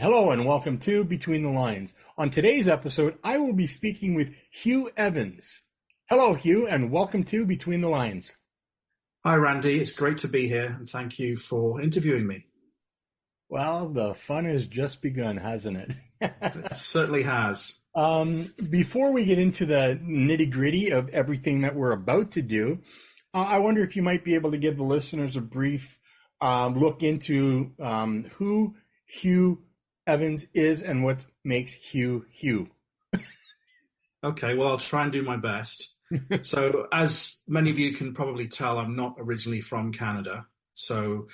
Hello and welcome to Between the Lines. On today's episode, I will be speaking with Huw Evans. Hello, Huw, and welcome to Between the Lines. Hi, Randy. It's great to be here, and thank you for interviewing me. Well, the fun has just begun, hasn't it? It certainly has. Before we get into the nitty-gritty of everything that we're about to do, I wonder if you might be able to give the listeners a brief look into who Huw Evans is and what makes Huw Huw. Okay, well, I'll try and do my best. So, as many of you can probably tell, I'm not originally from Canada. So,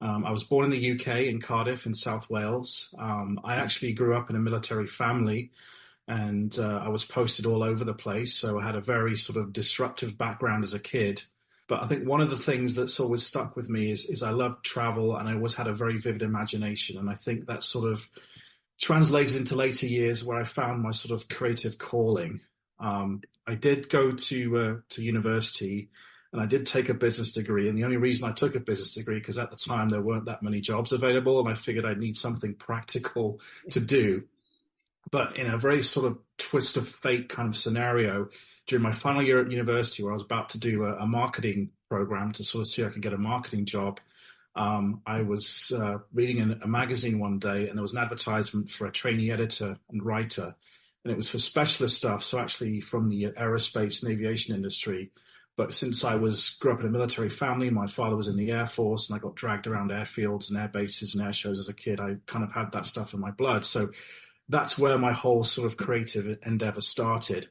I was born in the UK, in Cardiff, in South Wales. I actually grew up in a military family, and I was posted all over the place. So, I had a very sort of disruptive background as a kid. But I think one of the things that's always stuck with me is I love travel, and I always had a very vivid imagination. And I think that sort of translated into later years where I found my sort of creative calling. I did go to university, and I did take a business degree. And the only reason I took a business degree because at the time there weren't that many jobs available, and I figured I'd need something practical to do. But in a very sort of twist of fate kind of scenario, during my final year at university, where I was about to do a marketing program to sort of see if I could get a marketing job, I was reading a magazine one day, and there was an advertisement for a trainee editor and writer, and it was for specialist stuff, so actually from the aerospace and aviation industry. But since I grew up in a military family, my father was in the Air Force, and I got dragged around airfields and air bases and air shows as a kid. I kind of had that stuff in my blood. So that's where my whole sort of creative endeavor started.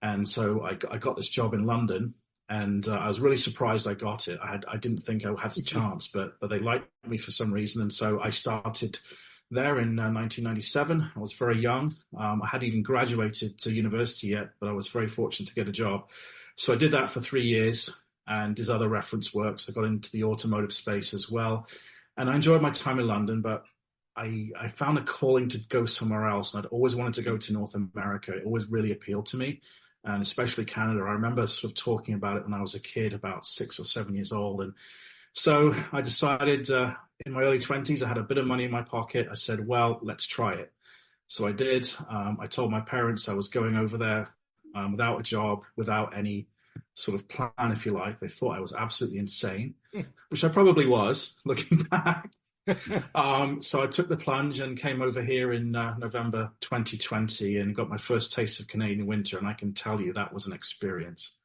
And so I got this job in London, and I was really surprised I got it. I didn't think I had a chance, but they liked me for some reason. And so I started there in 1997. I was very young. I hadn't even graduated to university yet, but I was very fortunate to get a job. So I did that for 3 years and did other reference works. I got into the automotive space as well. And I enjoyed my time in London, but I found a calling to go somewhere else. And I'd always wanted to go to North America. It always really appealed to me, and especially Canada. I remember sort of talking about it when I was a kid, about 6 or 7 years old. And so I decided in my early 20s, I had a bit of money in my pocket. I said, well, let's try it. So I did. I told my parents I was going over there without a job, without any sort of plan, if you like. They thought I was absolutely insane, which I probably was, looking back. So I took the plunge and came over here in November 2020 and got my first taste of Canadian winter. And I can tell you that was an experience.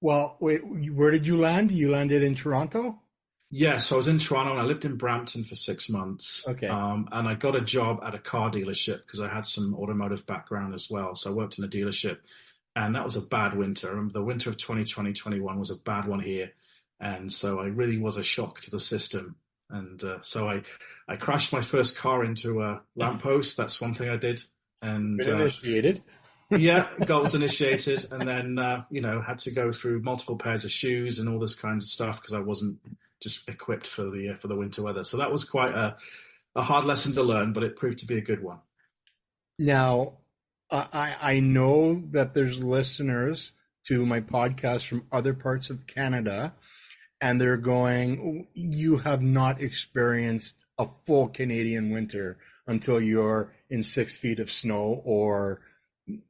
Well, wait, where did you land? You landed in Toronto? Yeah, so I was in Toronto and I lived in Brampton for 6 months. Okay. And I got a job at a car dealership because I had some automotive background as well. So I worked in a dealership, and that was a bad winter. I remember the winter of 2020-21 was a bad one here. And so I really was a shock to the system. And so I crashed my first car into a lamppost. That's one thing I did. And initiated. Yeah, was initiated, and then had to go through multiple pairs of shoes and all this kinds of stuff because I wasn't just equipped for the winter weather. So that was quite a hard lesson to learn, but it proved to be a good one. Now, I know that there's listeners to my podcast from other parts of Canada, and they're going, you have not experienced a full Canadian winter until you're in 6 feet of snow or,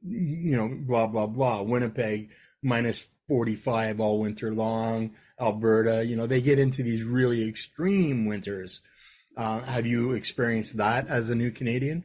blah, blah, blah. Winnipeg, minus 45 all winter long. Alberta, they get into these really extreme winters. Have you experienced that as a new Canadian?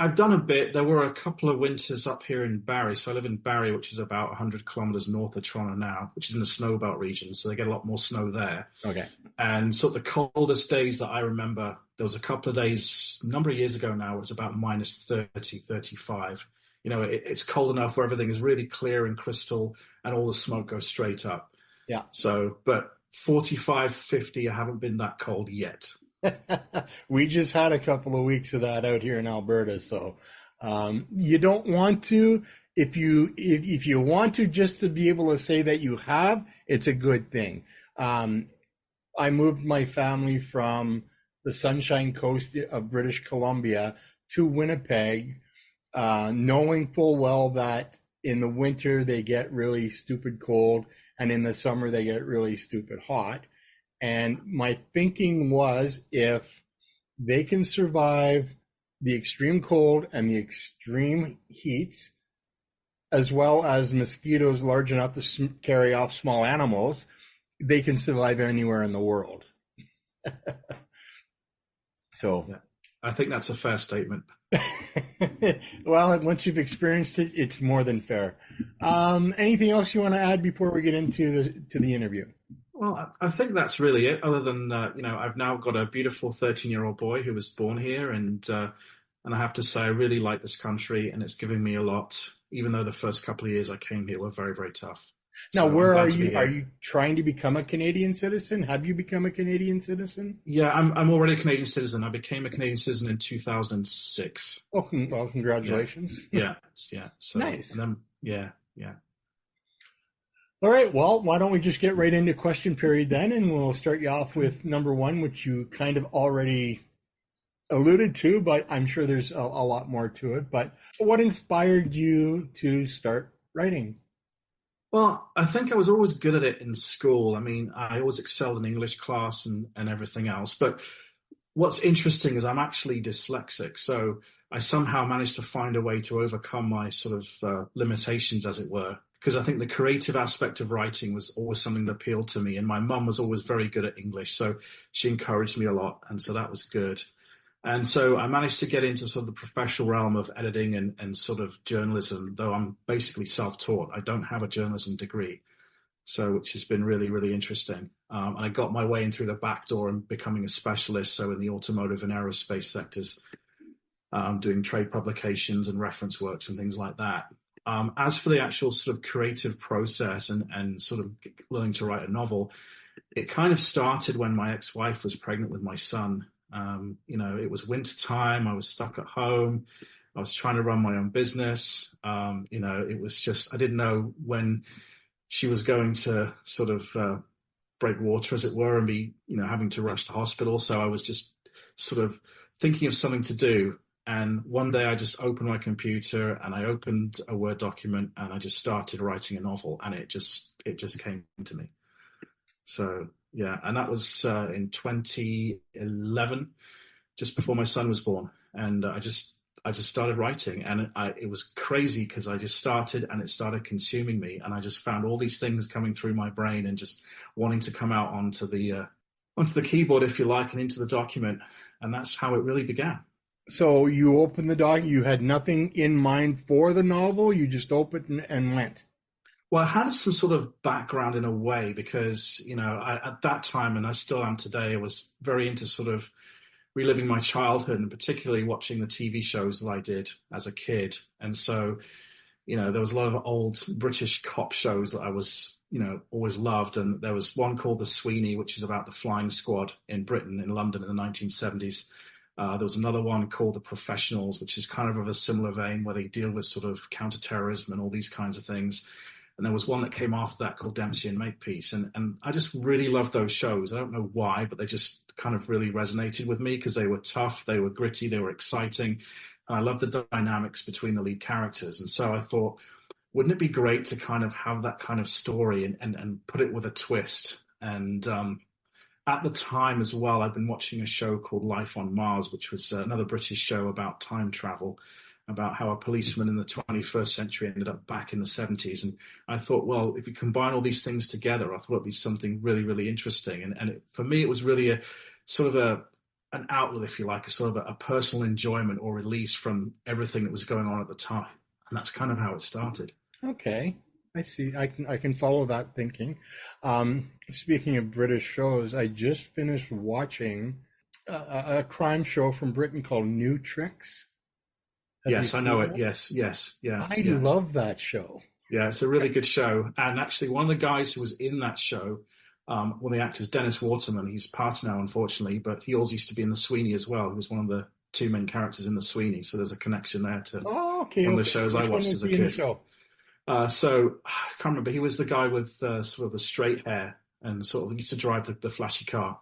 I've done a bit. There were a couple of winters up here in Barrie. So I live in Barrie, which is about 100 kilometers north of Toronto now, which is in the snow belt region. So they get a lot more snow there. Okay. And sort of the coldest days that I remember, there was a couple of days, a number of years ago now, it was about minus 30, 35. It's cold enough where everything is really clear and crystal and all the smoke goes straight up. Yeah. So, but 45, 50, I haven't been that cold yet. We just had a couple of weeks of that out here in Alberta, so you don't want to. If you want to, just to be able to say that you have, it's a good thing. I moved my family from the Sunshine Coast of British Columbia to Winnipeg, knowing full well that in the winter they get really stupid cold, and in the summer they get really stupid hot. And my thinking was, if they can survive the extreme cold and the extreme heat, as well as mosquitoes large enough to carry off small animals. They can survive anywhere in the world. So, Yeah, I think that's a fair statement. well, once you've experienced it, it's more than fair. Anything else you want to add before we get into the interview? Well, I think that's really it. Other than I've now got a beautiful 13-year-old boy who was born here, and I have to say I really like this country, and it's giving me a lot. Even though the first couple of years I came here were very, very tough. Now, So I'm where are glad to be you? Are here. you trying to become a Canadian citizen? Have you become a Canadian citizen? Yeah, I'm already a Canadian citizen. I became a Canadian citizen in 2006. Oh, well, Yeah, congratulations. yeah, yeah. So, Nice. and then yeah. All right. Well, why don't we just get right into question period then, and we'll start you off with number one, which you kind of already alluded to, but I'm sure there's a lot more to it. But what inspired you to start writing? Well, I think I was always good at it in school. I mean, I always excelled in English class and everything else. But what's interesting is I'm actually dyslexic. So I somehow managed to find a way to overcome my sort of limitations, as it were. Because I think the creative aspect of writing was always something that appealed to me. And my mum was always very good at English. So she encouraged me a lot. And so that was good. And so I managed to get into sort of the professional realm of editing and sort of journalism, though I'm basically self-taught. I don't have a journalism degree, so which has been really, really interesting. And I got my way in through the back door and becoming a specialist, so in the automotive and aerospace sectors, doing trade publications and reference works and things like that. As for the actual sort of creative process and sort of learning to write a novel, it kind of started when my ex-wife was pregnant with my son. It was winter time. I was stuck at home. I was trying to run my own business. It was just, I didn't know when she was going to sort of break water, as it were, and be, having to rush to hospital. So I was just sort of thinking of something to do. And one day I just opened my computer and I opened a Word document and I just started writing a novel, and it just came to me. So yeah, and that was in 2011, just before my son was born, and I just started writing, and it was crazy because I just started and it started consuming me, and I just found all these things coming through my brain and just wanting to come out onto the keyboard, if you like, and into the document, and that's how it really began. So you opened the doc, you had nothing in mind for the novel, you just opened and went. Well, I had some sort of background in a way because, at that time, and I still am today, I was very into sort of reliving my childhood and particularly watching the TV shows that I did as a kid. And so, there was a lot of old British cop shows that I was, always loved. And there was one called The Sweeney, which is about the flying squad in Britain, in London in the 1970s. There was another one called The Professionals, which is kind of a similar vein where they deal with sort of counterterrorism and all these kinds of things. And there was one that came after that called Dempsey and Makepeace. And I just really loved those shows. I don't know why, but they just kind of really resonated with me because they were tough, they were gritty, they were exciting. And I loved the dynamics between the lead characters. And so I thought, wouldn't it be great to kind of have that kind of story and put it with a twist? And at the time as well, I'd been watching a show called Life on Mars, which was another British show about time travel, about how a policeman in the 21st century ended up back in the 70s. And I thought, well, if you combine all these things together, I thought it'd be something really, really interesting. And for me, it was really a sort of an outlet, if you like, a sort of a personal enjoyment or release from everything that was going on at the time. And that's kind of how it started. Okay. I see. I can follow that thinking. Speaking of British shows, I just finished watching a crime show from Britain called New Tricks. Yes, I know it. Yes, yeah. I love that show. Yeah, it's a really good show. And actually, one of the guys who was in that show, one of the actors, Dennis Waterman, he's passed now, unfortunately, but he also used to be in The Sweeney as well. He was one of the two main characters in The Sweeney. So there's a connection there to one of the shows I watched as a kid. So I can't remember. He was the guy with sort of the straight hair and sort of used to drive the flashy car.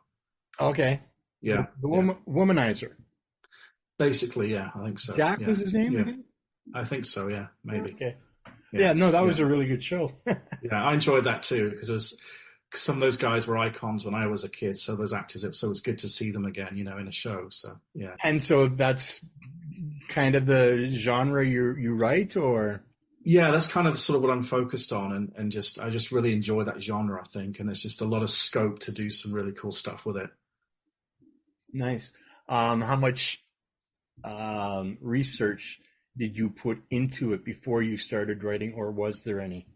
Okay. Yeah. The womanizer. Basically, yeah, I think so. Jack was his name, yeah. I think? I think so, yeah, maybe. Okay. Yeah, no, that was a really good show. Yeah, I enjoyed that too because some of those guys were icons when I was a kid. So those actors, so it's good to see them again, in a show. So yeah. And so that's kind of the genre you write, or? Yeah, that's kind of sort of what I'm focused on, and I just really enjoy that genre, I think, and there's just a lot of scope to do some really cool stuff with it. Nice. How much research did you put into it before you started writing, or was there any?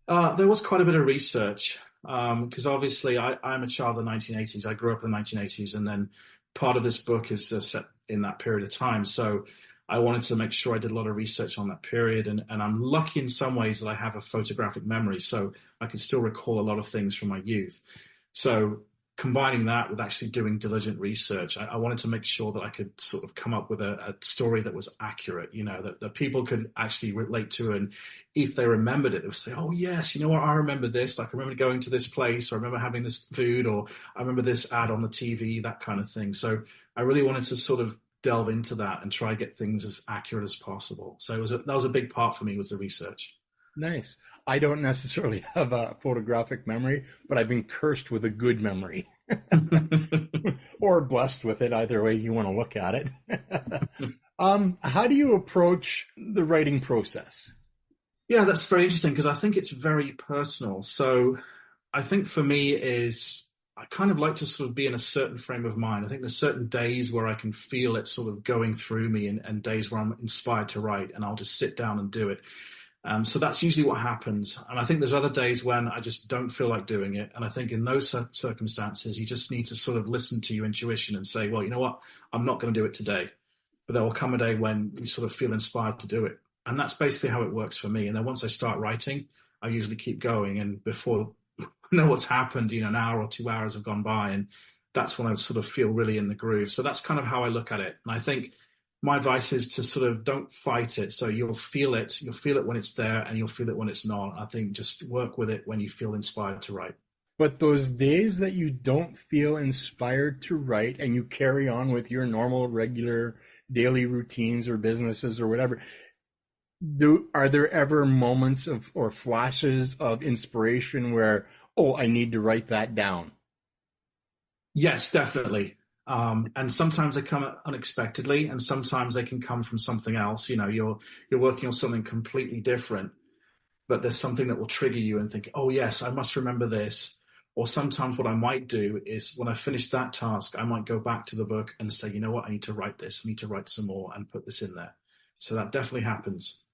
There was quite a bit of research because obviously I'm a child of the 1980s. I grew up in the 1980s, and then part of this book is set in that period of time. So I wanted to make sure I did a lot of research on that period, and I'm lucky in some ways that I have a photographic memory, so I can still recall a lot of things from my youth. So combining that with actually doing diligent research, I wanted to make sure that I could sort of come up with a story that was accurate, that people could actually relate to. And if they remembered it, they would say, oh, yes, you know what, I remember this. Like, I remember going to this place, or I remember having this food, or I remember this ad on the TV, that kind of thing. So I really wanted to sort of delve into that and try to get things as accurate as possible. So that was a big part for me, was the research. Nice. I don't necessarily have a photographic memory, but I've been cursed with a good memory or blessed with it, either way you want to look at it. How do you approach the writing process? Yeah, that's very interesting because I think it's very personal. So I think for me is I kind of like to sort of be in a certain frame of mind. I think there's certain days where I can feel it sort of going through me, and days where I'm inspired to write, and I'll just sit down and do it. So that's usually what happens. And I think there's other days when I just don't feel like doing it. And I think in those circumstances, you just need to sort of listen to your intuition and say, well, you know what? I'm not going to do it today. But there will come a day when you sort of feel inspired to do it. And that's basically how it works for me. And then once I start writing, I usually keep going. And before I know what's happened, an hour or 2 hours have gone by. And that's when I sort of feel really in the groove. So that's kind of how I look at it. And I think my advice is to sort of don't fight it. So you'll feel it when it's there, and you'll feel it when it's not. I think just work with it when you feel inspired to write. But those days that you don't feel inspired to write and you carry on with your normal, regular daily routines or businesses or whatever, are there ever moments of or flashes of inspiration where, oh, I need to write that down? Yes, definitely. And sometimes they come unexpectedly, and sometimes they can come from something else. You're working on something completely different, but there's something that will trigger you and think, oh yes, I must remember this. Or sometimes what I might do is when I finish that task, I might go back to the book and say, you know what, I need to write this. I need to write some more and put this in there. So that definitely happens.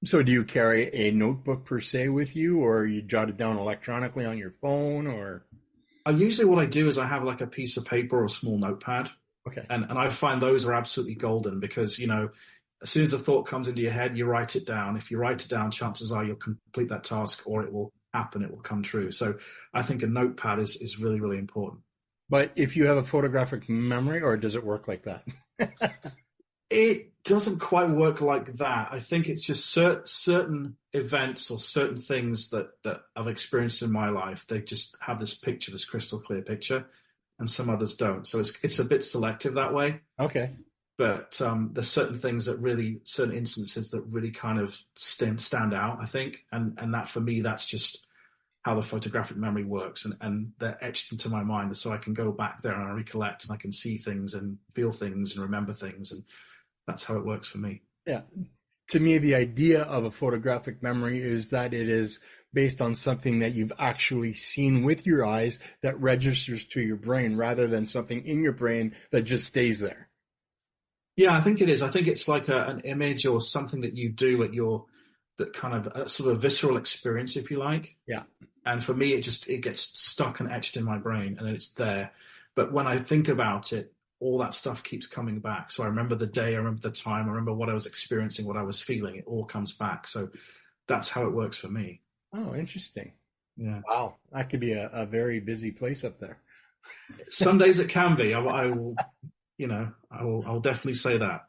So do you carry a notebook per se with you, or you jot it down electronically on your phone, or? Usually what I do is I have like a piece of paper or a small notepad. Okay. And I find those are absolutely golden because, as soon as a thought comes into your head, you write it down. If you write it down, chances are you'll complete that task, or it will happen, it will come true. So I think a notepad is really, really important. But if you have a photographic memory, or does it work like that? It doesn't quite work like that. I think it's just certain events or certain things that I've experienced in my life. They just have this picture, this crystal clear picture, and some others don't. So it's a bit selective that way. Okay. But there's certain instances that really kind of stand out, I think. And that for me, that's just how the photographic memory works. And they're etched into my mind. So I can go back there and I recollect, and I can see things and feel things and remember things. And that's how it works for me. Yeah. To me, the idea of a photographic memory is that it is based on something that you've actually seen with your eyes that registers to your brain, rather than something in your brain that just stays there. Yeah, I think it is. I think it's like an image or something that you do that kind of a sort of visceral experience, if you like. Yeah. And for me, it gets stuck and etched in my brain, and then it's there. But when I think about it, all that stuff keeps coming back. So I remember the day, I remember the time, I remember what I was experiencing, what I was feeling. It all comes back. So that's how it works for me. Oh, interesting. Yeah. Wow. That could be a very busy place up there. Some days it can be. I will definitely say that.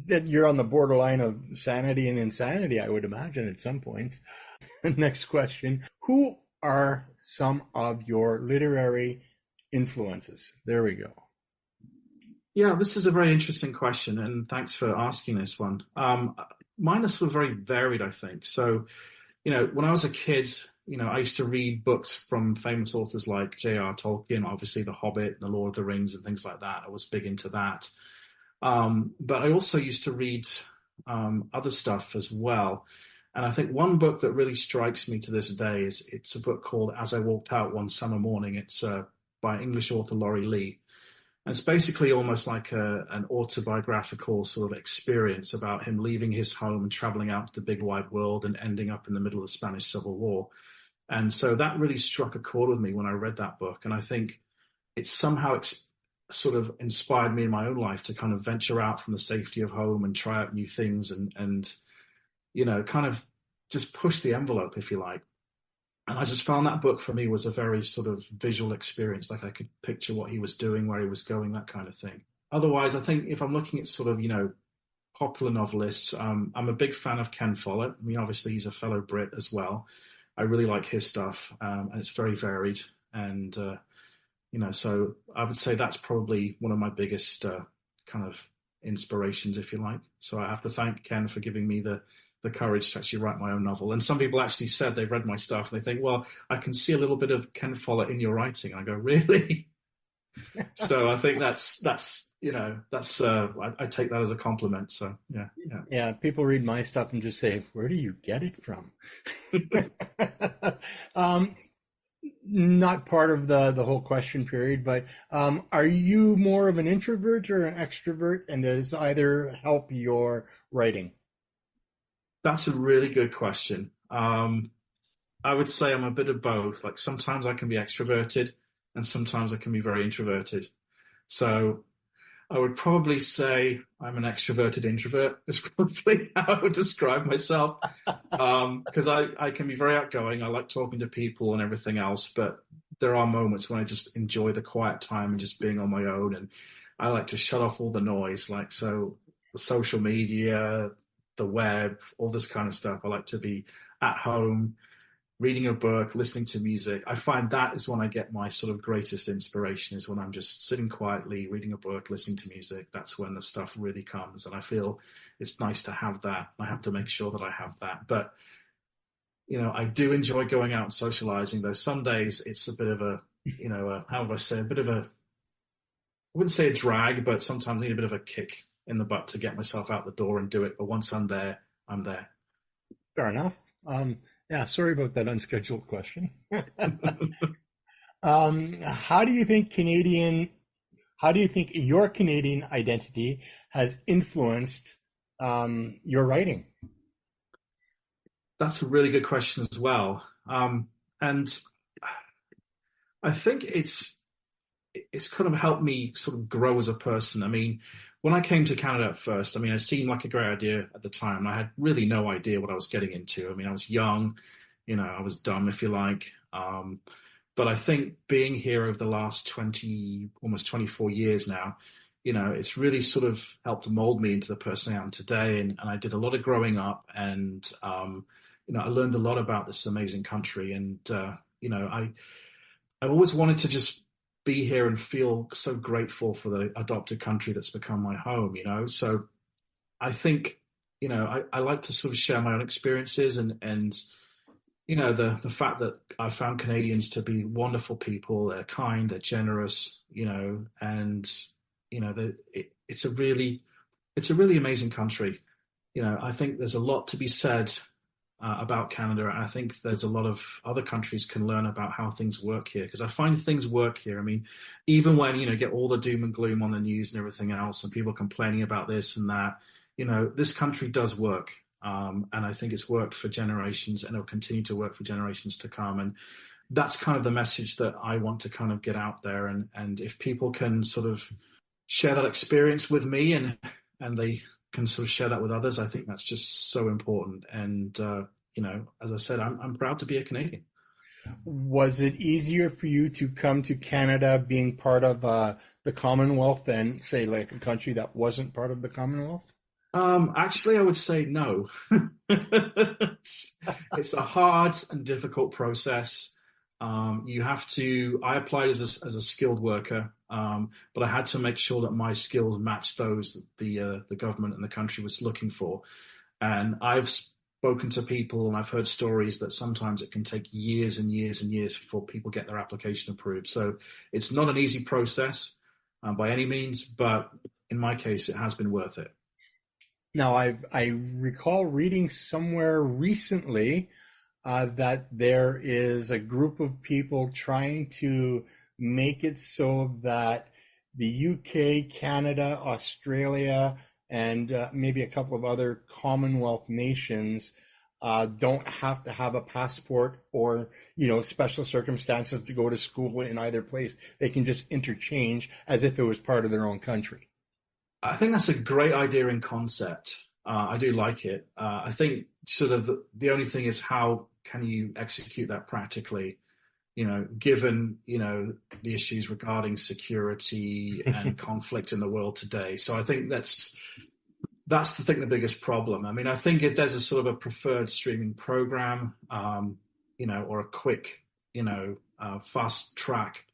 That you're on the borderline of sanity and insanity, I would imagine, at some points. Next question. Who are some of your literary influences? There we go. Yeah, this is a very interesting question, and thanks for asking this one. Mine are sort of very varied, I think. So when I was a kid, I used to read books from famous authors like J.R. Tolkien, obviously The Hobbit, The Lord of the Rings, and things like that. I was big into that. But I also used to read other stuff as well. And I think one book that really strikes me to this day it's a book called As I Walked Out One Summer Morning. It's by English author Laurie Lee. And it's basically almost like an autobiographical sort of experience about him leaving his home and traveling out to the big wide world and ending up in the middle of the Spanish Civil War. And so that really struck a chord with me when I read that book. And I think it somehow sort of inspired me in my own life to kind of venture out from the safety of home and try out new things and kind of just push the envelope, if you like. And I just found that book for me was a very sort of visual experience. Like I could picture what he was doing, where he was going, that kind of thing. Otherwise, I think if I'm looking at sort of, popular novelists, I'm a big fan of Ken Follett. I mean, obviously he's a fellow Brit as well. I really like his stuff, and it's very varied. And, so I would say that's probably one of my biggest kind of inspirations, if you like. So I have to thank Ken for giving me the courage to actually write my own novel. And some people actually said they've read my stuff and they think, well, I can see a little bit of Ken Follett in your writing. I go, really? So I think I take that as a compliment. So yeah. Yeah, people read my stuff and just say, where do you get it from? Not part of the whole question period, but are you more of an introvert or an extrovert? And does either help your writing? That's a really good question. I would say I'm a bit of both. Like sometimes I can be extroverted and sometimes I can be very introverted. So I would probably say I'm an extroverted introvert is probably how I would describe myself. Because I can be very outgoing. I like talking to people and everything else, but there are moments when I just enjoy the quiet time and just being on my own. And I like to shut off all the noise, like so the social media, the web, all this kind of stuff. I like to be at home, reading a book, listening to music. I find that is when I get my sort of greatest inspiration is when I'm just sitting quietly, reading a book, listening to music. That's when the stuff really comes. And I feel it's nice to have that. I have to make sure that I have that. But, I do enjoy going out and socializing, though some days it's a bit of how would I say, I wouldn't say a drag, but sometimes I need a bit of a kick in the butt to get myself out the door and do it. But once I'm there, I'm there. Fair enough. Yeah, sorry about that unscheduled question. How do you think your Canadian identity has influenced your writing? That's a really good question as well. And I think it's kind of helped me sort of grow as a person. I mean, when I came to Canada at first, I mean, it seemed like a great idea at the time. I had really no idea what I was getting into. I mean, I was young, I was dumb, if you like. But I think being here over the last almost 24 years now, it's really sort of helped mold me into the person I am today. And I did a lot of growing up and, I learned a lot about this amazing country. And, I always wanted to just be here and feel so grateful for the adopted country that's become my home, So I think, I like to sort of share my own experiences and the fact that I found Canadians to be wonderful people. They're kind, they're generous, and, it's a really amazing country. I think there's a lot to be said about Canada. I think there's a lot of other countries can learn about how things work here because I find things work here. I mean, even when, get all the doom and gloom on the news and everything else and people complaining about this and that, this country does work. And I think it's worked for generations and it'll continue to work for generations to come. And that's kind of the message that I want to kind of get out there. And if people can sort of share that experience with me and they can sort of share that with others, I think that's just so important. And, as I said, I'm proud to be a Canadian. Was it easier for you to come to Canada being part of the Commonwealth than, say, like a country that wasn't part of the Commonwealth? Actually, I would say no. It's a hard and difficult process. I applied as a skilled worker, but I had to make sure that my skills matched those that the government and the country was looking for. And I've spoken to people and I've heard stories that sometimes it can take years and years and years before people get their application approved. So it's not an easy process by any means, but in my case, it has been worth it. Now, I recall reading somewhere recently that there is a group of people trying to make it so that the UK, Canada, Australia, and maybe a couple of other Commonwealth nations don't have to have a passport or, special circumstances to go to school in either place. They can just interchange as if it was part of their own country. I think that's a great idea in concept. I do like it. I think sort of the only thing is how can you execute that practically? Given the issues regarding security and conflict in the world today. So I think that's the biggest problem. I mean, I think if there's a sort of a preferred streaming program, or a quick, fast track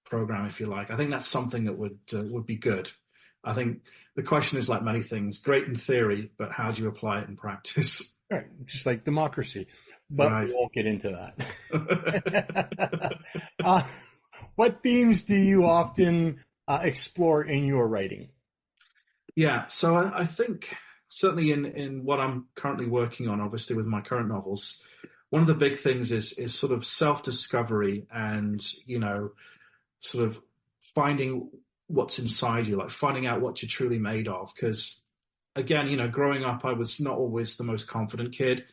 program, if you like, I think that's something that would be good. I think the question is like many things, great in theory, but how do you apply it in practice? Right, just like democracy. But right. We won't get into that. What themes do you often explore in your writing? Yeah, so I think certainly in what I'm currently working on, obviously with my current novels, one of the big things is sort of self-discovery and, sort of finding what's inside you, like finding out what you're truly made of. Because again, growing up, I was not always the most confident kid,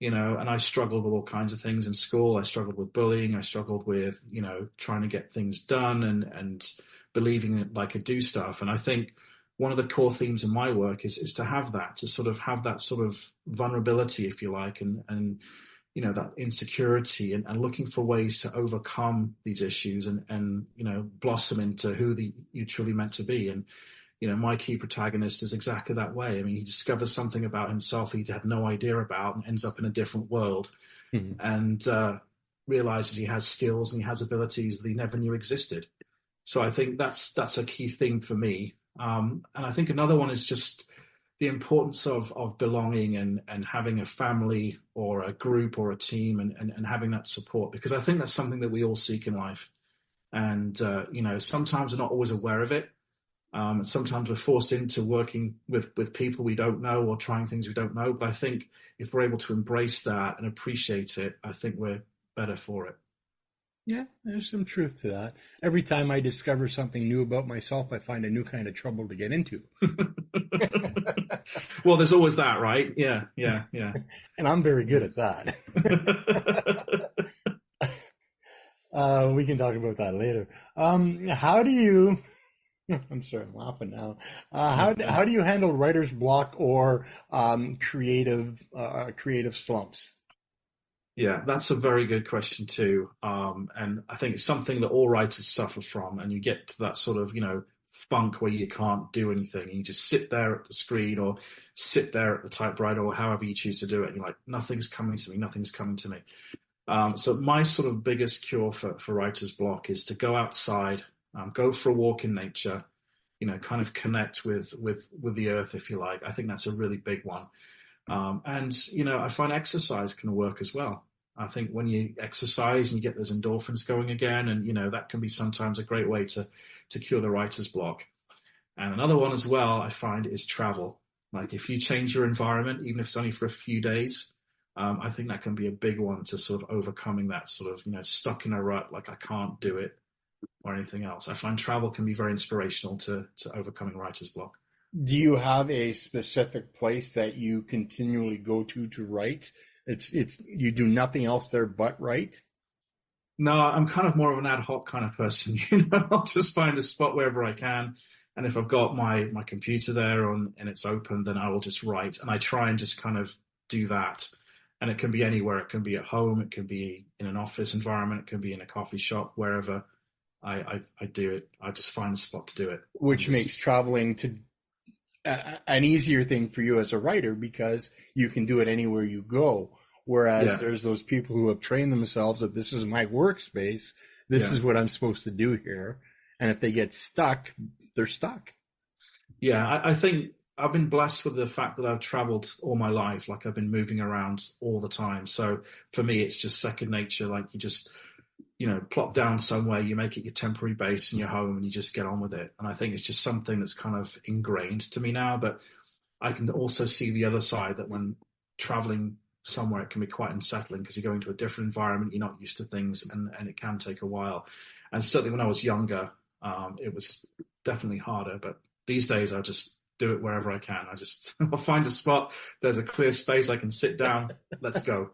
and I struggled with all kinds of things in school. I struggled with bullying. I struggled with, trying to get things done and believing that I could do stuff. And I think one of the core themes in my work is to have that sort of vulnerability, if you like, and that insecurity and looking for ways to overcome these issues and blossom into who you truly meant to be. And my key protagonist is exactly that way. I mean, he discovers something about himself he had no idea about and ends up in a different world and realizes he has skills and he has abilities that he never knew existed. So I think that's a key theme for me. And I think another one is just the importance of belonging and having a family or a group or a team and having that support, because I think that's something that we all seek in life. And, sometimes we're not always aware of it. Sometimes we're forced into working with people we don't know or trying things we don't know. But I think if we're able to embrace that and appreciate it, I think we're better for it. Yeah, there's some truth to that. Every time I discover something new about myself, I find a new kind of trouble to get into. Well, there's always that, right? Yeah. And I'm very good at that. We can talk about that later. How do you... I'm sorry, I'm laughing now. How do you handle writer's block or creative slumps? Yeah, that's a very good question too. And I think it's something that all writers suffer from. And you get to that sort of, funk where you can't do anything. You just sit there at the screen or sit there at the typewriter or however you choose to do it. And you're like, nothing's coming to me, nothing's coming to me. So my sort of biggest cure for writer's block is to go outside, go for a walk in nature, kind of connect with the earth, if you like. I think that's a really big one. And I find exercise can work as well. I think when you exercise and you get those endorphins going again, and that can be sometimes a great way to cure the writer's block. And another one as well, I find, is travel. Like if you change your environment, even if it's only for a few days, I think that can be a big one to sort of overcoming that sort of, stuck in a rut, like I can't do it or anything else. I find travel can be very inspirational to overcoming writer's block. Do you have a specific place that you continually go to write? It's you do nothing else there but write? No, I'm kind of more of an ad hoc kind of person. I'll just find a spot wherever I can. And if I've got my computer there and it's open, then I will just write. And I try and just kind of do that. And it can be anywhere. It can be at home. It can be in an office environment. It can be in a coffee shop, wherever I do it. I just find a spot to do it. Which makes traveling to an easier thing for you as a writer because you can do it anywhere you go. Whereas there's those people who have trained themselves that this is my workspace. This is what I'm supposed to do here. And if they get stuck, they're stuck. Yeah, I think I've been blessed with the fact that I've traveled all my life. Like I've been moving around all the time. So for me, it's just second nature. Like you just, plop down somewhere, you make it your temporary base and your home and you just get on with it. And I think it's just something that's kind of ingrained to me now. But I can also see the other side that when traveling somewhere, it can be quite unsettling because you're going to a different environment, you're not used to things, and it can take a while. And certainly when I was younger, it was definitely harder. But these days, I just do it wherever I can. I'll find a spot. There's a clear space. I can sit down. Let's go.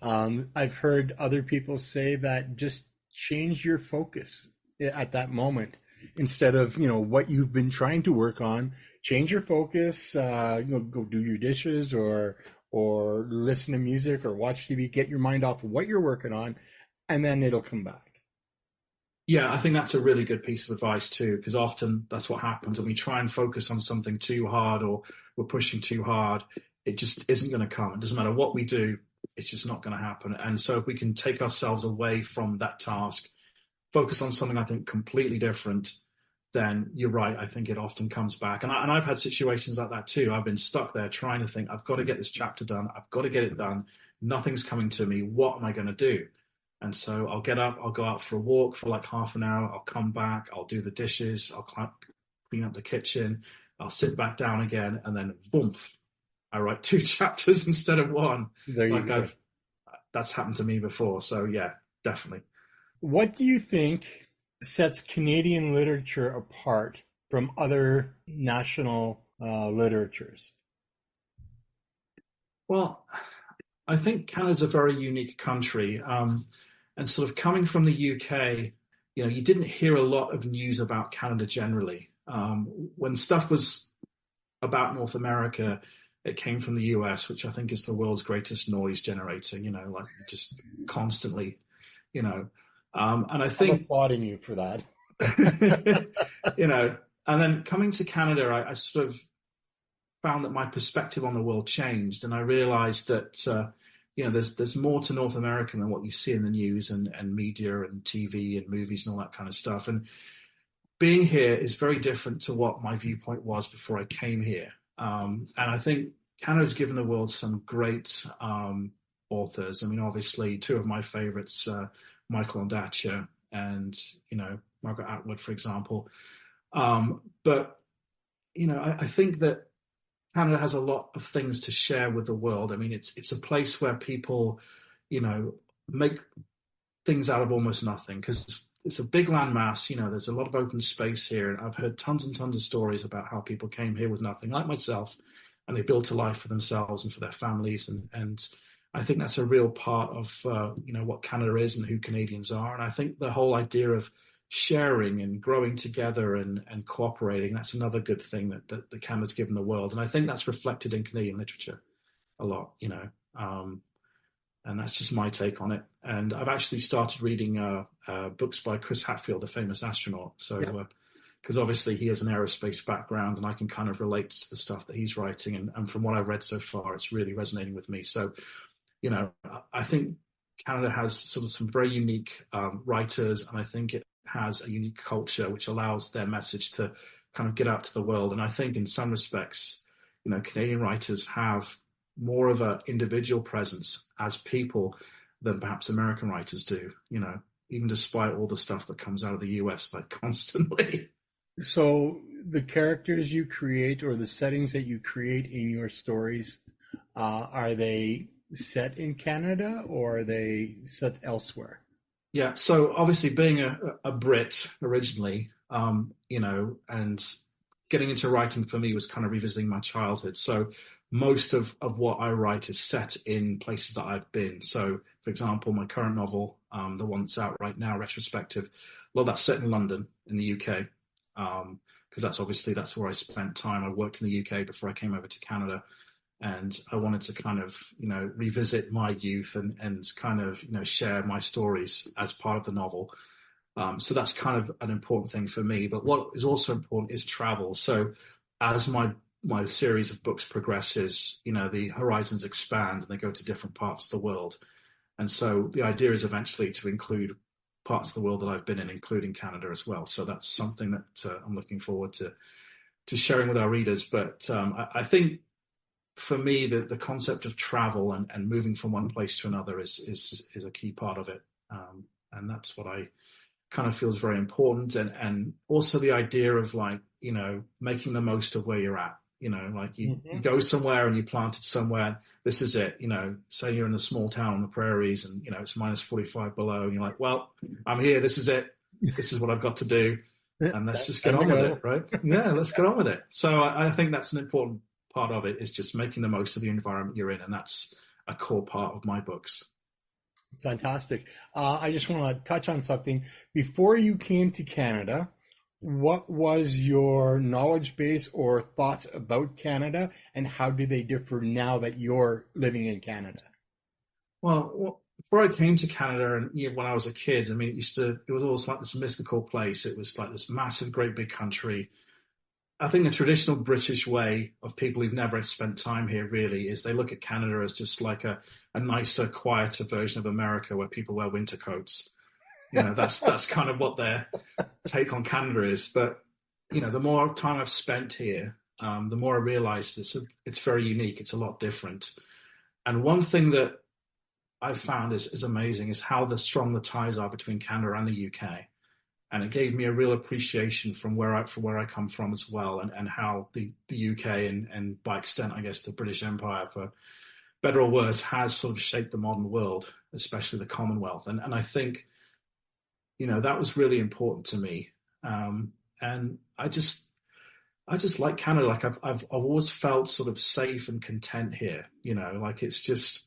I've heard other people say that just change your focus at that moment instead of, what you've been trying to work on. Change your focus, go do your dishes or listen to music or watch TV, get your mind off of what you're working on, and then it'll come back. Yeah, I think that's a really good piece of advice too, because often that's what happens when we try and focus on something too hard or we're pushing too hard. It just isn't going to come. It doesn't matter what we do, it's just not going to happen. And so if we can take ourselves away from that task, focus on something I think completely different, then you're right. I think it often comes back. And I've had situations like that too. I've been stuck there trying to think, I've got to get this chapter done. I've got to get it done. Nothing's coming to me. What am I going to do? And so I'll get up, I'll go out for a walk for like half an hour. I'll come back, I'll do the dishes, I'll clean up the kitchen, I'll sit back down again, and then boom, I write 2 chapters instead of 1. There you go. That's happened to me before. So yeah, definitely. What do you think sets Canadian literature apart from other national literatures? Well, I think Canada's a very unique country. And sort of coming from the UK, you didn't hear a lot of news about Canada generally. When stuff was about North America, it came from the US, which I think is the world's greatest noise generator, like just constantly, and I think I'm applauding you for that. And then coming to Canada, I sort of found that my perspective on the world changed, and I realized that there's more to North America than what you see in the news and media and TV and movies and all that kind of stuff. And being here is very different to what my viewpoint was before I came here. And I think Canada's given the world some great authors. I mean, obviously, 2 of my favorites, Michael Ondaatje and, Margaret Atwood, for example. But I think that Canada has a lot of things to share with the world. I mean, it's a place where people, make things out of almost nothing because it's a big landmass. There's a lot of open space here, and I've heard tons and tons of stories about how people came here with nothing, like myself, and they built a life for themselves and for their families. And I think that's a real part of what Canada is and who Canadians are. And I think the whole idea of sharing and growing together and cooperating, that's another good thing that Canada's given the world. And I think that's reflected in Canadian literature a lot, and that's just my take on it. And I've actually started reading books by Chris Hadfield, a famous astronaut. So, because obviously he has an aerospace background and I can kind of relate to the stuff that he's writing. And from what I've read so far, it's really resonating with me. So, I think Canada has sort of some very unique writers, and I think it has a unique culture which allows their message to kind of get out to the world. And I think in some respects, Canadian writers have more of an individual presence as people than perhaps American writers do, even despite all the stuff that comes out of the US like constantly. So the characters you create or the settings that you create in your stories, are they set in Canada or are they set elsewhere? Yeah, so obviously being a Brit originally, and getting into writing for me was kind of revisiting my childhood. So most of what I write is set in places that I've been. So, for example, my current novel, the one that's out right now, Retrospective, well, that's set in London in the UK, because that's where I spent time. I worked in the UK before I came over to Canada. And I wanted to kind of, revisit my youth and kind of, share my stories as part of the novel. So that's kind of an important thing for me. But what is also important is travel. So as my series of books progresses, the horizons expand and they go to different parts of the world. And so the idea is eventually to include parts of the world that I've been in, including Canada as well. So that's something that I'm looking forward to sharing with our readers. But I think for me, the concept of travel and moving from one place to another is a key part of it. And that's what I kind of feels very important. And also the idea of like, making the most of where you're at. Like you go somewhere and you planted somewhere, this is it, say you're in a small town on the prairies and, it's minus 45 below and you're like, well, I'm here. This is it. This is what I've got to do. And let's just get on with it, right? Yeah, let's get on with it. So I think that's an important part of it, is just making the most of the environment you're in. And that's a core part of my books. Fantastic. I just want to touch on something. Before you came to Canada, what was your knowledge base or thoughts about Canada, and how do they differ now that you're living in Canada? Well, before I came to Canada and when I was a kid, I mean, it was always like this mystical place. It was like this massive, great big country. I think the traditional British way of people who've never spent time here really is they look at Canada as just like a nicer, quieter version of America where people wear winter coats. That's kind of what their take on Canada is. But, the more time I've spent here, the more I realize it's very unique. It's a lot different. And one thing that I've found is amazing is how strong the ties are between Canada and the UK. And it gave me a real appreciation from where I come from as well, and how the UK and by extent, I guess, the British Empire, for better or worse, has sort of shaped the modern world, especially the Commonwealth. And I think, that was really important to me. And I just like Canada. Like I've always felt sort of safe and content here. Like it's just.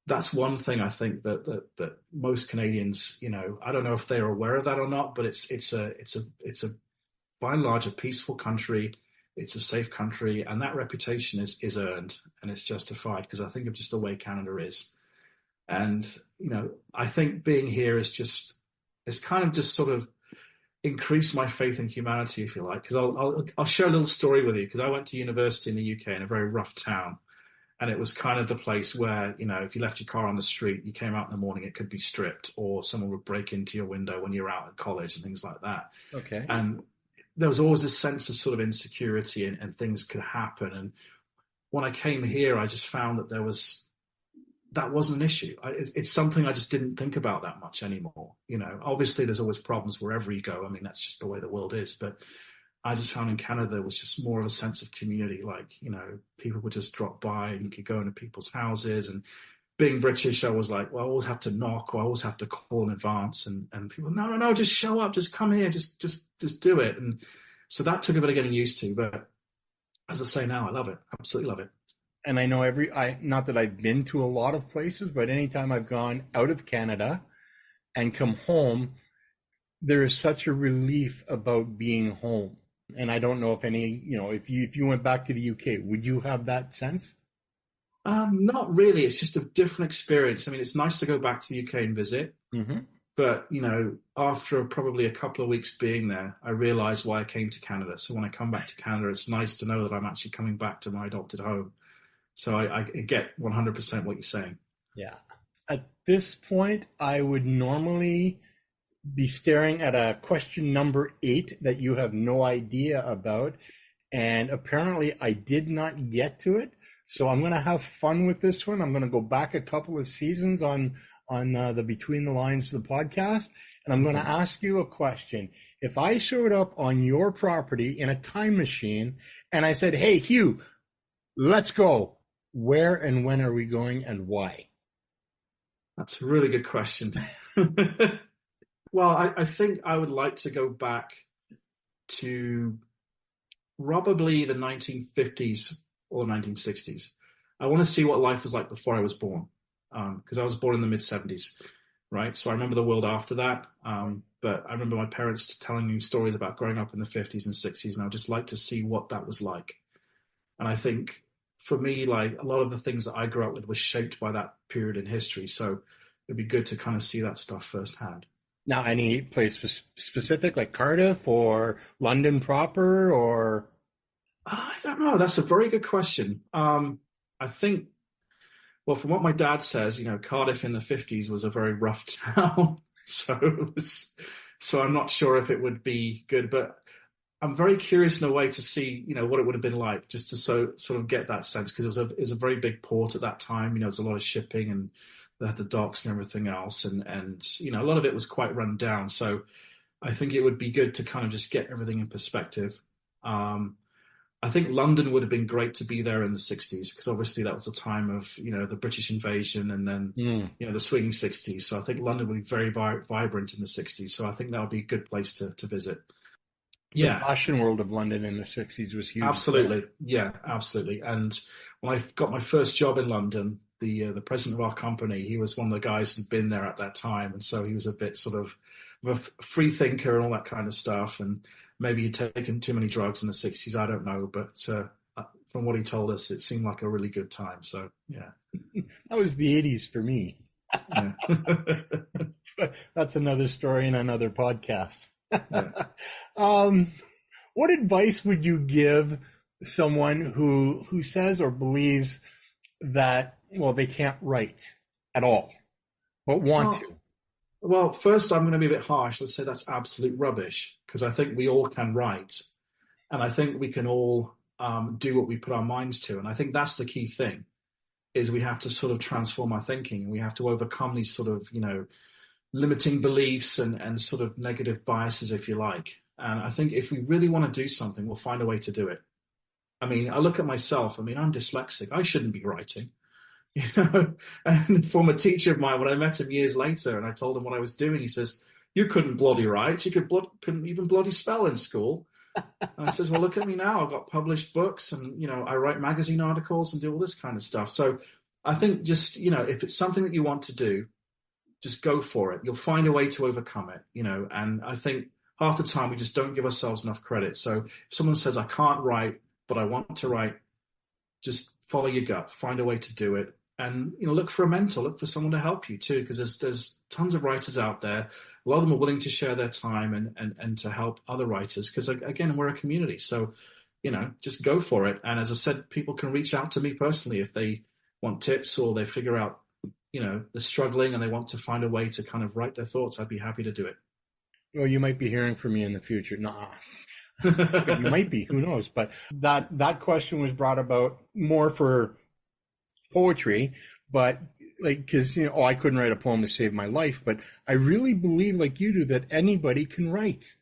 That's one thing I think that most Canadians, I don't know if they're aware of that or not, but it's a by and large a peaceful country. It's a safe country, and that reputation is earned and it's justified because I think of just the way Canada is. And I think being here it's kind of just sort of increased my faith in humanity, if you like. Because I'll share a little story with you, because I went to university in the UK in a very rough town. And it was kind of the place where, if you left your car on the street, you came out in the morning, it could be stripped, or someone would break into your window when you were out at college and things like that. Okay. And there was always a sense of sort of insecurity and things could happen. And when I came here, I just found that wasn't an issue. It's something I just didn't think about that much anymore. Obviously there's always problems wherever you go. I mean, that's just the way the world is. But I just found in Canada there was just more of a sense of community. Like, people would just drop by and you could go into people's houses. And being British, I was like, well, I always have to knock or I always have to call in advance. And people, no, just show up, just come here, just do it. And so that took a bit of getting used to. But as I say now, I love it. Absolutely love it. And I know not that I've been to a lot of places, but anytime I've gone out of Canada and come home, there is such a relief about being home. And I don't know if if you went back to the UK, would you have that sense? Not really. It's just a different experience. I mean, it's nice to go back to the UK and visit. Mm-hmm. But, after probably a couple of weeks being there, I realized why I came to Canada. So when I come back to Canada, it's nice to know that I'm actually coming back to my adopted home. So I get 100% what you're saying. Yeah. At this point, I would normally be staring at a question number 8 that you have no idea about. And apparently I did not get to it. So I'm going to have fun with this one. I'm going to go back a couple of seasons on the Between the Lines of the podcast. And I'm going to ask you a question. If I showed up on your property in a time machine and I said, hey, Huw, let's go. Where and when are we going and why? That's a really good question. Well, I think I would like to go back to probably the 1950s or 1960s. I want to see what life was like before I was born, because I was born in the mid-70s, right? So I remember the world after that, but I remember my parents telling me stories about growing up in the 50s and 60s, and I would just like to see what that was like. And I think for me, like a lot of the things that I grew up with were shaped by that period in history. So it'd be good to kind of see that stuff firsthand. Now, any place specific, like Cardiff or London proper, or? I don't know. That's a very good question. I think, well, from what my dad says, Cardiff in the 50s was a very rough town. So I'm not sure if it would be good. But I'm very curious in a way to see, what it would have been like, just to sort of get that sense, because it was a very big port at that time. There's a lot of shipping, and they had the docks and everything else, and a lot of it was quite run down. So I think it would be good to kind of just get everything in perspective. Um, I think London would have been great to be there in the 60s, because obviously that was the time of, the British invasion, and then, Mm. the swinging 60s. So I think London would be very vibrant in the 60s. So I think that would be a good place to visit. The Yeah, fashion world of London in the 60s was huge as well. absolutely. Yeah, absolutely. And when I got my first job in London, the president of our company, he was one of the guys who'd been there at that time, and so he was a bit sort of a free thinker and all that kind of stuff. And maybe he'd taken too many drugs in the 60s. I don't know, but from what he told us, it seemed like a really good time. So yeah, That was the 80s for me. yeah, But that's another story in another podcast. yeah. um, what advice would you give someone who says or believes that, well, they can't write at all, but want Well, to? well, first I'm going to be a bit harsh. Let's say that's absolute rubbish, because I think we all can write, and I think we can all do what we put our minds to. And I think that's the key thing, is we have to sort of transform our thinking, and we have to overcome these sort of, limiting beliefs and sort of negative biases, if you like. And I think if we really want to do something, we'll find a way to do it. I mean, I look at myself. I mean, I'm dyslexic. I shouldn't be writing, you know. And from a teacher of mine, when I met him years later and I told him what I was doing, he says, "You couldn't bloody write. You couldn't even bloody spell in school." And I says, "Well, look at me now. I've got published books, and I write magazine articles and do all this kind of stuff." So I think just if it's something that you want to do, just go for it. You'll find a way to overcome it, And I think half the time we just don't give ourselves enough credit. So if someone says, "I can't write, but I want to write," just follow your gut, find a way to do it. And look for a mentor, look for someone to help you too, because there's tons of writers out there. A lot of them are willing to share their time and to help other writers, because again, we're a community. So just go for it. And as I said, people can reach out to me personally if they want tips, or they figure out they're struggling and they want to find a way to kind of write their thoughts. I'd be happy to do it. Well, you might be hearing from me in the future. Nah, you might be. Who knows? But that question was brought about more for poetry, but like, because I couldn't write a poem to save my life, but I really believe, like you do, that anybody can write,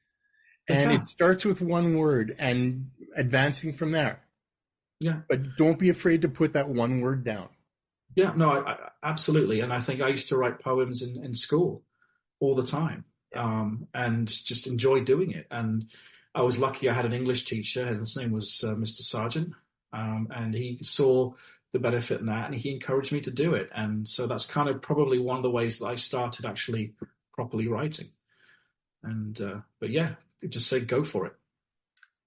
and Yeah, it starts with one word and advancing from there. yeah, But don't be afraid to put that one word down. yeah. No, I absolutely. And I think I used to write poems in school all the time, Yeah. and just enjoy doing it. And I was lucky; I had an English teacher, and his name was Mr. Sargent, and he saw the benefit in that, and he encouraged me to do it. And so that's kind of probably one of the ways that I started actually properly writing. And but yeah, just say go for it.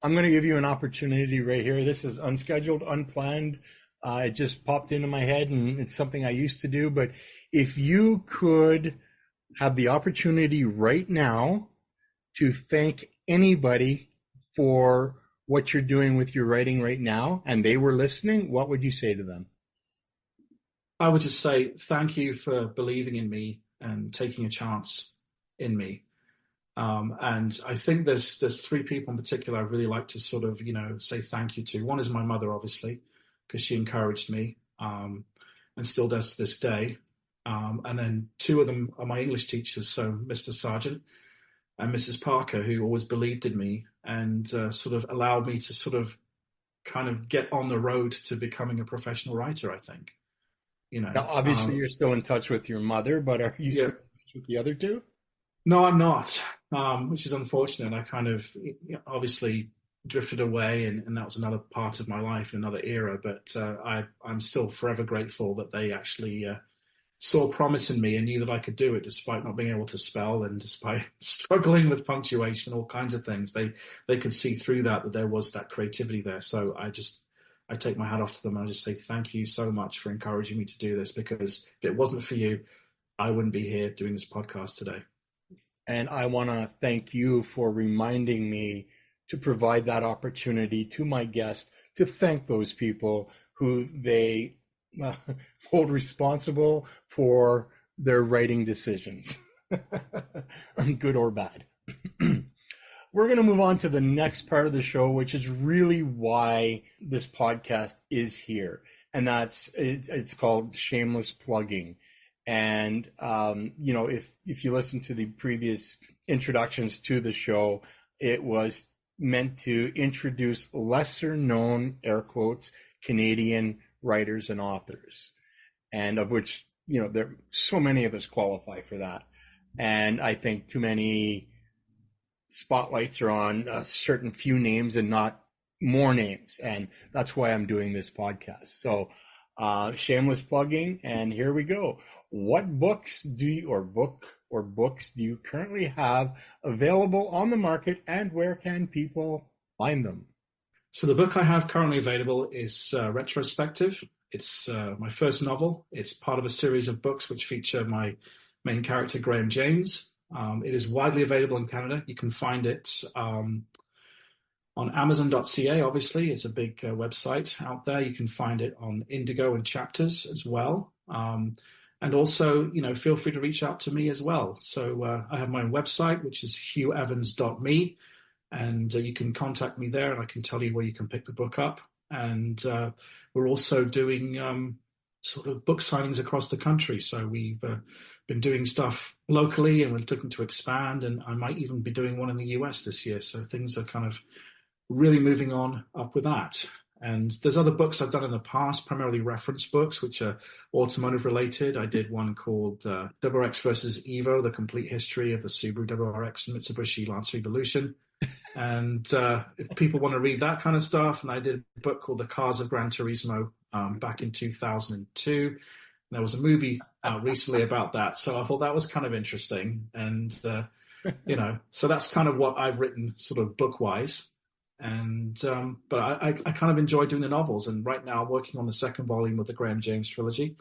I'm going to give you an opportunity right here. This is unscheduled, unplanned. It just popped into my head, and it's something I used to do. But if you could have the opportunity right now to thank anybody for what you're doing with your writing right now, and they were listening, what would you say to them? I would just say thank you for believing in me and taking a chance in me. And I think there's three people in particular I really like to sort of say thank you to. One is my mother, obviously, because she encouraged me, and still does to this day. And then two of them are my English teachers, so Mr. Sargent and Mrs. Parker, who always believed in me and sort of allowed me to sort of kind of get on the road to becoming a professional writer, I think. Now, obviously, you're still in touch with your mother, but are you Yeah. still in touch with the other two? No, I'm not, which is unfortunate. I kind of obviously drifted away, and that was another part of my life, another era. But I'm still forever grateful that they actually saw promise in me and knew that I could do it, despite not being able to spell and despite struggling with punctuation, all kinds of things. They could see through that there was that creativity there. So I take my hat off to them, and I just say thank you so much for encouraging me to do this, because if it wasn't for you, I wouldn't be here doing this podcast today. And I want to thank you for reminding me to provide that opportunity to my guest to thank those people who they hold responsible for their writing decisions, good or bad. we're going to move on to the next part of the show, which is really why this podcast is here. And it's called Shameless Plugging. And, if you listen to the previous introductions to the show, it was meant to introduce lesser known, air quotes, Canadian writers and authors. And of which, there so many of us qualify for that. And I think too many spotlights are on a certain few names and not more names. And that's why I'm doing this podcast. So shameless plugging, and here we go. What books books do you currently have available on the market, and where can people find them? So the book I have currently available is Retrospective. It's my first novel. It's part of a series of books which feature my main character, Graham James. It is widely available in Canada. You can find it on Amazon.ca, obviously. It's a big website out there. You can find it on Indigo and Chapters as well. And also, feel free to reach out to me as well. So I have my own website, which is huwevans.me. And you can contact me there, and I can tell you where you can pick the book up. And we're also doing sort of book signings across the country. So we've been doing stuff locally, and we're looking to expand, and I might even be doing one in the US this year. So things are kind of really moving on up with that. And there's other books I've done in the past, primarily reference books, which are automotive related. I did one called WRX versus Evo, the complete history of the Subaru WRX and Mitsubishi Lancer Evolution. And if people want to read that kind of stuff, and I did a book called The Cars of Gran Turismo back in 2002. There was a movie recently about that, so I thought that was kind of interesting. And, so that's kind of what I've written sort of book-wise. And but I kind of enjoy doing the novels. And right now I'm working on the second volume of the Graham James trilogy.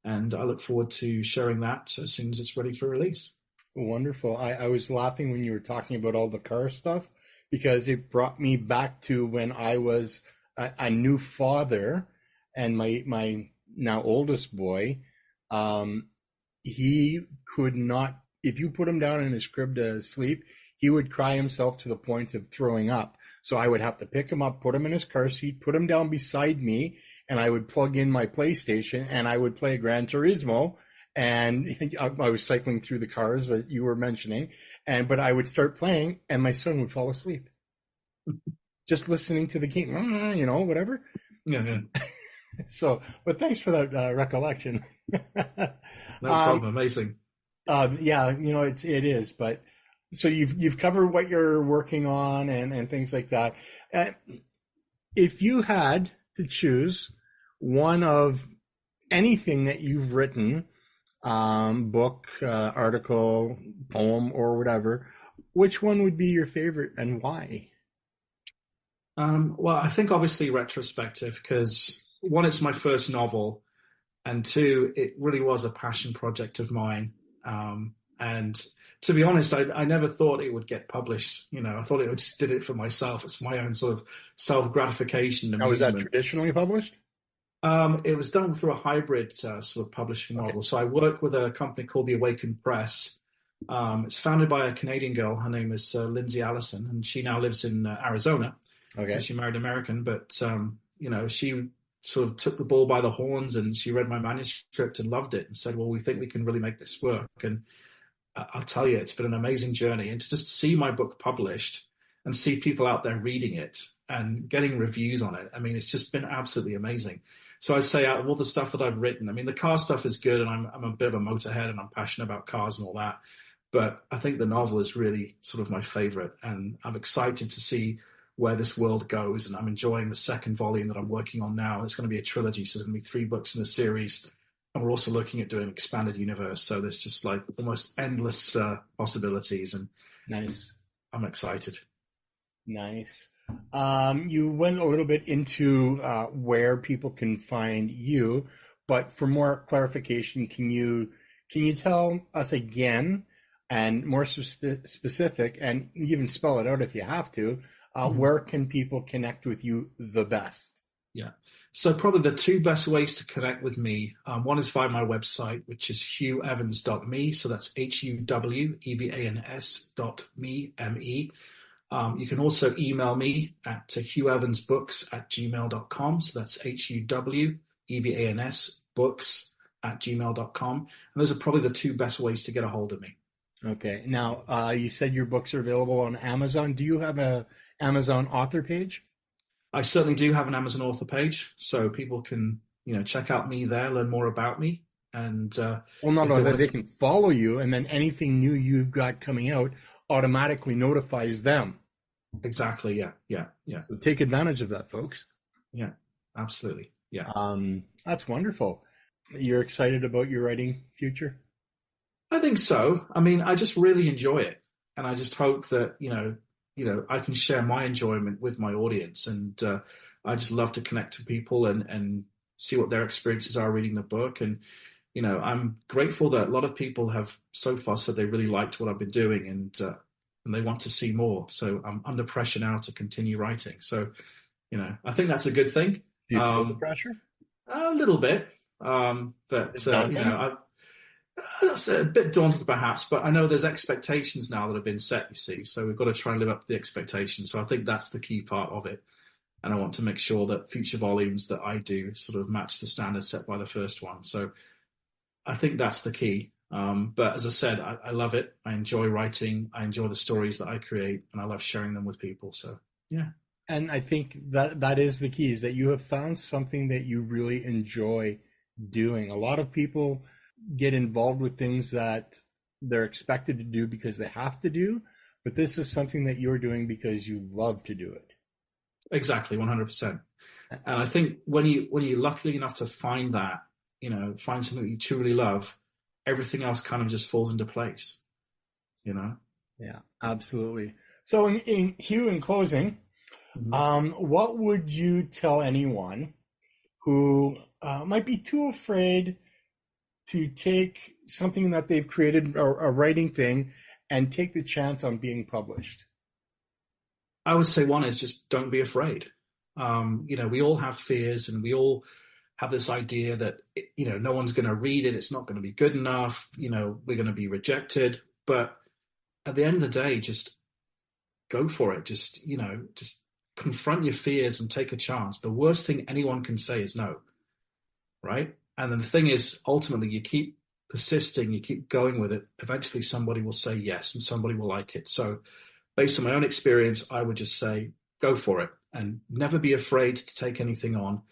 And I look forward to sharing that as soon as it's ready for release. Wonderful. I was laughing when you were talking about all the car stuff, because it brought me back to when I was a new father, and my now oldest boy, he could not, if you put him down in his crib to sleep, he would cry himself to the point of throwing up. So I would have to pick him up, put him in his car seat, put him down beside me, and I would plug in my PlayStation, and I would play Gran Turismo. And I was cycling through the cars that you were mentioning, but I would start playing, and my son would fall asleep, just listening to the game, whatever. Yeah. So, but thanks for that recollection. No problem. Amazing. Yeah, it is. But so you've covered what you're working on and things like that. If you had to choose one of anything that you've written, book, article, poem, or whatever, which one would be your favorite and why? Well, I think obviously Retrospective, because one, it's my first novel, and two, it really was a passion project of mine. And to be honest, I never thought it would get published. I thought it just did it for myself. It's my own sort of self-gratification. Now, was that traditionally published? It was done through a hybrid sort of publishing model. So I work with a company called the Awakened Press. It's founded by a Canadian girl. Her name is Lindsay Allison, and she now lives in Arizona. Okay. She married an American, but she sort of took the bull by the horns, and she read my manuscript and loved it and said, well, we think we can really make this work. And I'll tell you, it's been an amazing journey. And to just see my book published and see people out there reading it and getting reviews on it, I mean, it's just been absolutely amazing. So I'd say out of all the stuff that I've written, I mean, the car stuff is good, and I'm a bit of a motorhead, and I'm passionate about cars and all that. But I think the novel is really sort of my favorite, and I'm excited to see where this world goes. And I'm enjoying the second volume that I'm working on now. It's going to be a trilogy, so there's going to be 3 books in the series. And we're also looking at doing an expanded universe. So there's just like almost endless possibilities. And nice. I'm excited. Nice. You went a little bit into where people can find you, but for more clarification, can you tell us again, and more specific, and even spell it out if you have to, where can people connect with you the best? Yeah. So probably the 2 best ways to connect with me, one is via my website, which is huwevans.me. So that's HUWEVANS.me, M-E. You can also email me at huwevansbooks@gmail.com. So that's HUWEVANS books@gmail.com. And those are probably the two best ways to get a hold of me. Okay. Now, you said your books are available on Amazon. Do you have a Amazon author page? I certainly do have an Amazon author page, so people can, check out me there, learn more about me. And Well, not if they only that, want they to, can follow you, and then anything new you've got coming out automatically notifies them. exactly, yeah, yeah, yeah, So take advantage of that, folks. yeah, absolutely, yeah. That's wonderful. You're excited about your writing future? I think so. I mean, I just really enjoy it, and I just hope that I can share my enjoyment with my audience, and I just love to connect to people and see what their experiences are reading the book. And I'm grateful that a lot of people have so far said they really liked what I've been doing, and they want to see more. So I'm under pressure now to continue writing. So I think that's a good thing. Do you feel the pressure? A little bit, but It's daunting. That's a bit daunting perhaps, but I know there's expectations now that have been set, you see, so we've got to try and live up to the expectations. So I think that's the key part of it. And I want to make sure that future volumes that I do sort of match the standards set by the first one. So I think that's the key. But as I said, I love it. I enjoy writing. I enjoy the stories that I create, and I love sharing them with people. So, yeah. And I think that is the key, is that you have found something that you really enjoy doing. A lot of people get involved with things that they're expected to do because they have to do, but this is something that you're doing because you love to do it. Exactly, 100%. And I think when you're lucky enough to find that, find something that you truly love, everything else kind of just falls into place, Yeah, absolutely. So in Huw, in closing, what would you tell anyone who might be too afraid to take something that they've created, or a writing thing, and take the chance on being published? I would say one is just don't be afraid. We all have fears, and we all have this idea that, no one's going to read it. It's not going to be good enough. We're going to be rejected. But at the end of the day, just go for it. Just confront your fears and take a chance. The worst thing anyone can say is no, right? And then the thing is, ultimately, you keep persisting, you keep going with it. Eventually, somebody will say yes, and somebody will like it. So based on my own experience, I would just say, go for it and never be afraid to take anything on.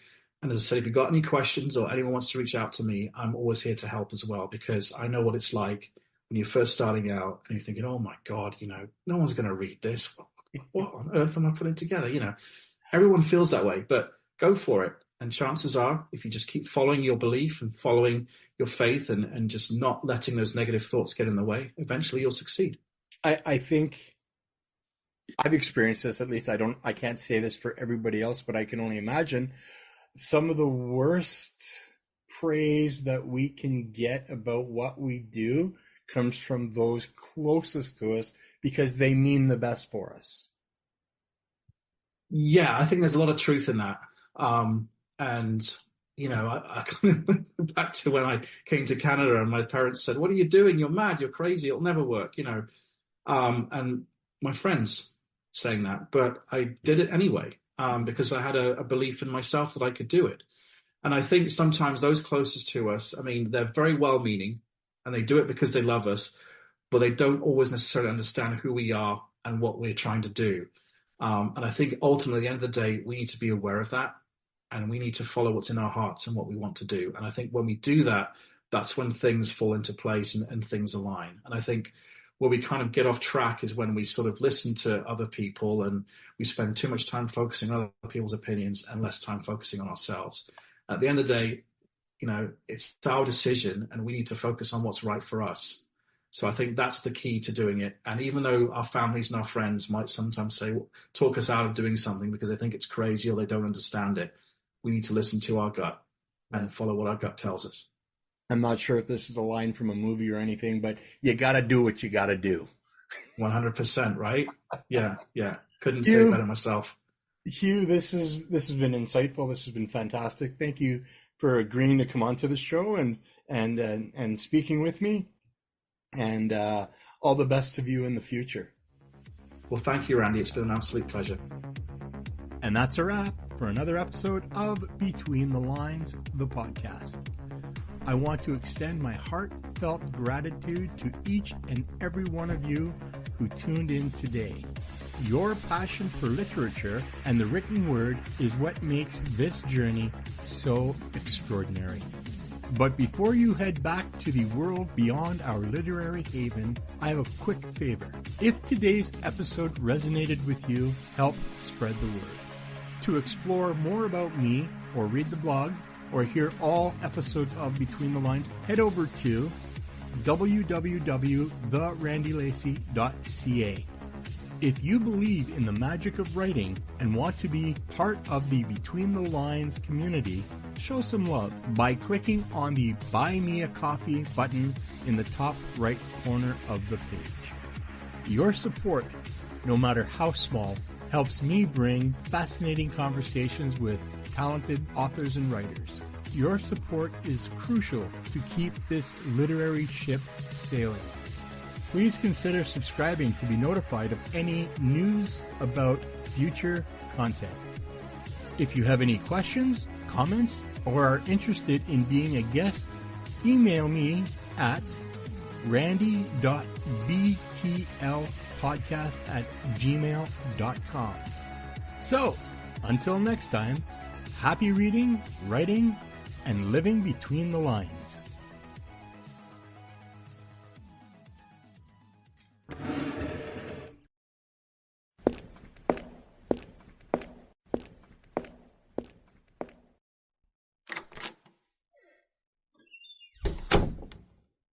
And as I said, if you've got any questions or anyone wants to reach out to me, I'm always here to help as well, because I know what it's like when you're first starting out and you're thinking, oh my God, no one's going to read this. What on earth am I putting together? Everyone feels that way, but go for it. And chances are, if you just keep following your belief and following your faith and just not letting those negative thoughts get in the way, eventually you'll succeed. I think I've experienced this. At least I can't say this for everybody else, but I can only imagine some of the worst praise that we can get about what we do comes from those closest to us, because they mean the best for us. Yeah, I think there's a lot of truth in that. And I kind of went back to when I came to Canada and my parents said, "What are you doing? You're mad. You're crazy. It'll never work." And my friends saying that, but I did it anyway, because I had a belief in myself that I could do it. And I think sometimes those closest to us, I mean, they're very well-meaning and they do it because they love us, but they don't always necessarily understand who we are and what we're trying to do. And I think ultimately, at the end of the day, we need to be aware of that, and we need to follow what's in our hearts and what we want to do. And I think when we do that, that's when things fall into place and things align. And I think where we kind of get off track is when we sort of listen to other people and we spend too much time focusing on other people's opinions and less time focusing on ourselves. At the end of the day, it's our decision, and we need to focus on what's right for us. So I think that's the key to doing it. And even though our families and our friends might sometimes talk us out of doing something because they think it's crazy or they don't understand it, we need to listen to our gut and follow what our gut tells us. I'm not sure if this is a line from a movie or anything, but you got to do what you got to do. 100%, right? Yeah. Couldn't say it better myself. Huw, this has been insightful. This has been fantastic. Thank you for agreeing to come onto the show and speaking with me. And all the best to you in the future. Well, thank you, Randy. It's been an absolute pleasure. And that's a wrap for another episode of Between the Lines, the podcast. I want to extend my heartfelt gratitude to each and every one of you who tuned in today. Your passion for literature and the written word is what makes this journey so extraordinary. But before you head back to the world beyond our literary haven, I have a quick favor. If today's episode resonated with you, help spread the word. To explore more about me, or read the blog, or hear all episodes of Between the Lines, head over to www.therandylacey.ca. If you believe in the magic of writing and want to be part of the Between the Lines community, show some love by clicking on the Buy Me a Coffee button in the top right corner of the page. Your support, no matter how small, helps me bring fascinating conversations with talented authors and writers. Your support is crucial to keep this literary ship sailing. Please consider subscribing to be notified of any news about future content. If you have any questions, comments, or are interested in being a guest, email me at randy.btlpodcast@gmail.com. So, until next time, happy reading, writing, and living between the lines.